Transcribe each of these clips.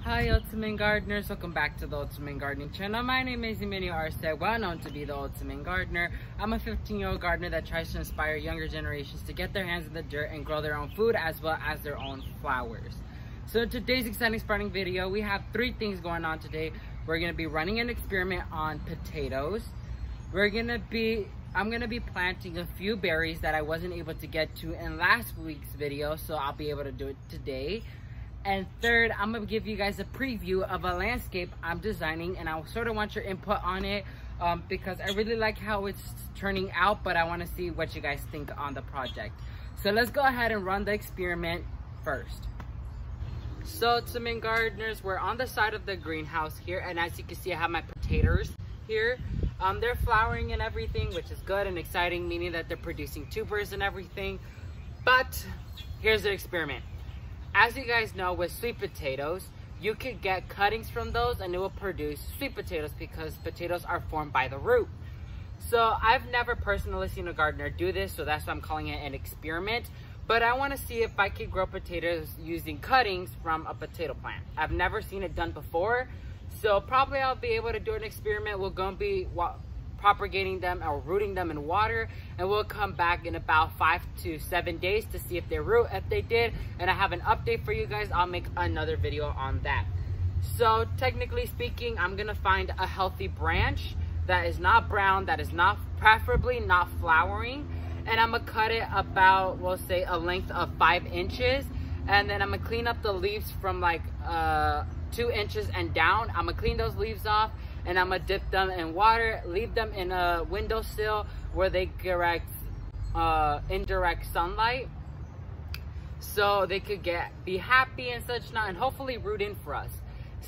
Hi Ultimate Gardeners, welcome back to the Ultimate Gardening channel. My name is Emmanuel Arce, well known to be the Ultimate Gardener. I'm a 15-year-old gardener that tries to inspire younger generations to get their hands in the dirt and grow their own food as well as their own flowers. So in today's exciting sprouting video, we have three things going on today. We're going to be running an experiment on potatoes. I'm gonna be planting a few berries that I wasn't able to get to in last week's video, so I'll be able to do it today. And third, I'm gonna give you guys a preview of a landscape I'm designing, and I sort of want your input on it because I really like how it's turning out, but I want to see what you guys think on the project. So let's go ahead and run the experiment first. So Ultimate Gardeners, we're on the side of the greenhouse here, and as you can see, I have my potatoes here. They're flowering and everything, which is good and exciting, meaning that they're producing tubers and everything. But here's the experiment. As you guys know, with sweet potatoes, you could get cuttings from those and it will produce sweet potatoes because potatoes are formed by the root. So I've never personally seen a gardener do this, so that's why I'm calling it an experiment. But I want to see if I could grow potatoes using cuttings from a potato plant. I've never seen it done before, so probably I'll be able to do an experiment. We're going to be propagating them or rooting them in water, and we'll come back in about 5 to 7 days to see if they root. If they did and I have an update for you guys, I'll make another video on that. So technically speaking, I'm gonna find a healthy branch that is not brown, that is not, preferably not flowering, and I'm gonna cut it about, we'll say, a length of 5 inches, and then I'm gonna clean up the leaves from like 2 inches and down. I'm gonna clean those leaves off, and I'm gonna dip them in water, leave them in a windowsill where they get indirect sunlight, so they could be happy and such not, and hopefully root in for us.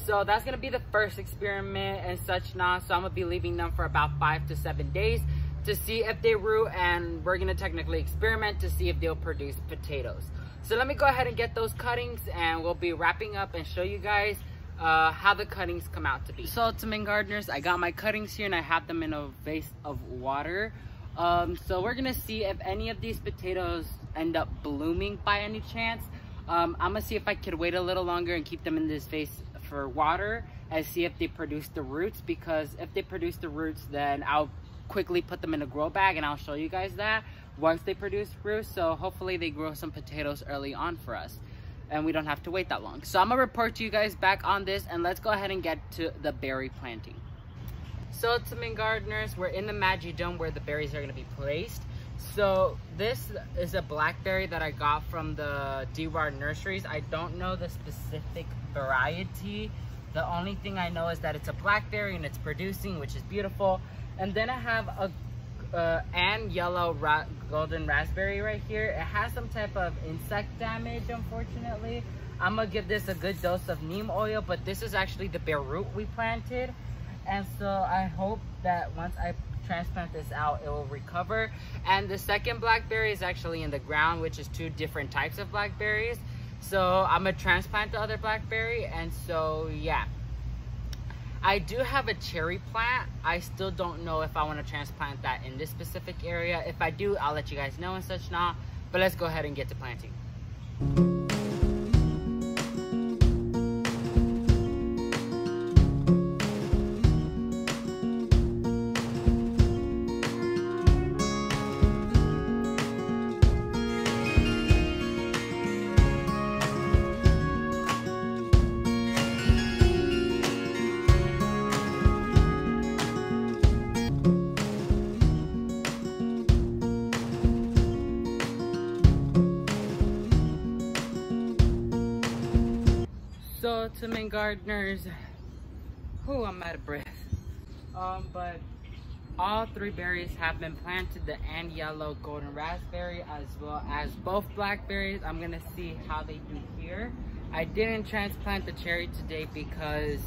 So that's gonna be the first experiment and such not. So I'm gonna be leaving them for about 5 to 7 days to see if they root, and we're gonna technically experiment to see if they'll produce potatoes. So let me go ahead and get those cuttings, and we'll be wrapping up and show you guys how the cuttings come out to be. So Ultimate Gardeners, I got my cuttings here and I have them in a vase of water. So we're gonna see if any of these potatoes end up blooming by any chance. I'm gonna see if I could wait a little longer and keep them in this vase for water and see if they produce the roots, because if they produce the roots, then I'll quickly put them in a grow bag and I'll show you guys that once they produce roots. So hopefully they grow some potatoes early on for us and we don't have to wait that long. So I'm gonna report to you guys back on this, and let's go ahead and get to the berry planting. So Ultimate Gardeners, we're in the Magi Dome where the berries are gonna be placed. So this is a blackberry that I got from the D-Bar nurseries. I don't know the specific variety. The only thing I know is that it's a blackberry and it's producing, which is beautiful. And then I have a and yellow golden raspberry right here. It has some type of insect damage, unfortunately. I'm gonna give this a good dose of neem oil, but this is actually the bare root we planted, and so I hope that once I transplant this out, it will recover. And the second blackberry is actually in the ground, which is 2 different types of blackberries. So I'm gonna transplant the other blackberry, and so yeah. I do have a cherry plant. I still don't know if I want to transplant that in this specific area. If I do, I'll let you guys know and such not. But let's go ahead and get to planting. So Ultimate Gardeners, I'm out of breath. But all 3 berries have been planted, the and yellow golden raspberry as well as both blackberries. I'm gonna see how they do here. I didn't transplant the cherry today because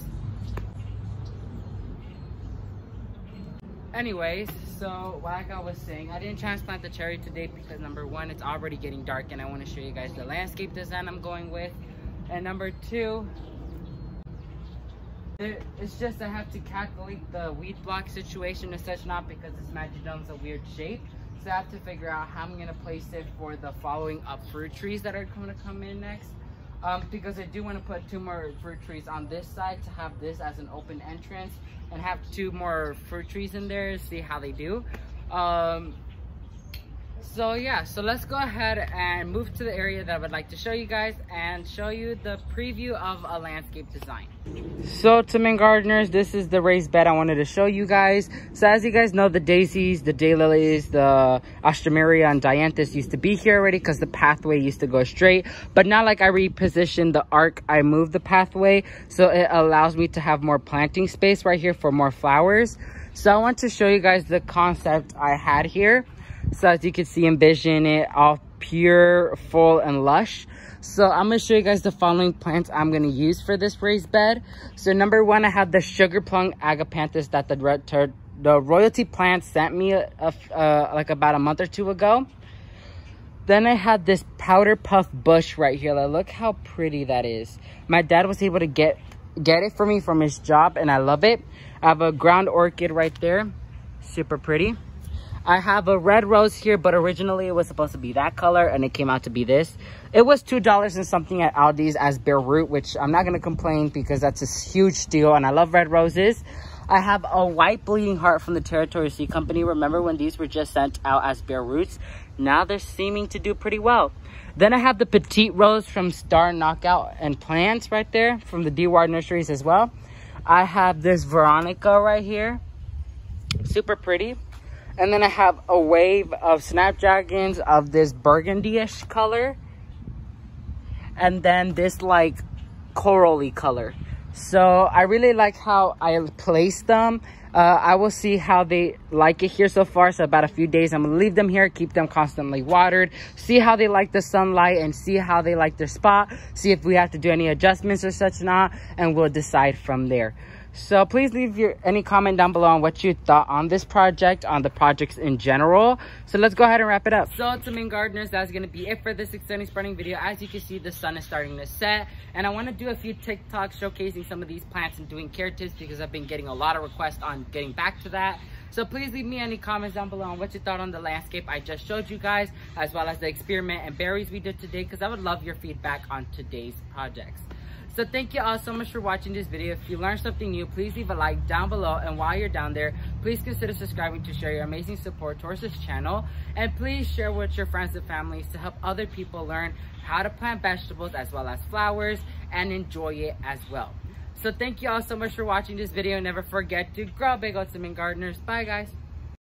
anyways, so like I was saying, I didn't transplant the cherry today because number 1, it's already getting dark and I want to show you guys the landscape design I'm going with. And number 2, it's just I have to calculate the weed block situation and such not, because this Magi Dome's a weird shape. So I have to figure out how I'm going to place it for the following up fruit trees that are going to come in next. because I do want to put 2 more fruit trees on this side to have this as an open entrance and have 2 more fruit trees in there, see how they do. So yeah, so let's go ahead and move to the area that I would like to show you guys and show you the preview of a landscape design. So to main gardeners, this is the raised bed I wanted to show you guys. So as you guys know, the daisies, the daylilies, the Ostrameria and dianthus used to be here already because the pathway used to go straight. But now, like, I repositioned the arc, I moved the pathway, so it allows me to have more planting space right here for more flowers. So I want to show you guys the concept I had here. So as you can see, envision it all pure, full, and lush. So I'm going to show you guys the following plants I'm going to use for this raised bed. So number 1, I have the sugar plum agapanthus that the royalty plant sent me like about a month or 2 ago. Then I had this powder puff bush right here. Like, look how pretty that is. My dad was able to get it for me from his job, and I love it. I have a ground orchid right there, super pretty. I have a red rose here, but originally it was supposed to be that color and it came out to be this. It was $2 and something at Aldi's as bare root, which I'm not going to complain because that's a huge steal and I love red roses. I have a white bleeding heart from the Territory Seed Company. Remember when these were just sent out as bare roots? Now they're seeming to do pretty well. Then I have the petite rose from Star Knockout and Plants right there from the D-Ward Nurseries as well. I have this Veronica right here, super pretty. And then I have a wave of snapdragons of this burgundy-ish color. And then this like corally color. So I really like how I placed them. I will see how they like it here so far. So about a few days, I'm going to leave them here, keep them constantly watered, see how they like the sunlight and see how they like their spot. See if we have to do any adjustments or such not. And we'll decide from there. So please leave any comment down below on what you thought on this project, on the projects in general. So let's go ahead and wrap it up. So to main gardeners, that's going to be it for this extended spreading video. As you can see, the sun is starting to set. And I want to do a few TikToks showcasing some of these plants and doing care tips because I've been getting a lot of requests on getting back to that. So please leave me any comments down below on what you thought on the landscape I just showed you guys, as well as the experiment and berries we did today, because I would love your feedback on today's projects. So thank you all so much for watching this video. If you learned something new, please leave a like down below. And while you're down there, please consider subscribing to share your amazing support towards this channel. And please share with your friends and families to help other people learn how to plant vegetables as well as flowers and enjoy it as well. So thank you all so much for watching this video. Never forget to grow big, ultimate gardeners. Bye guys.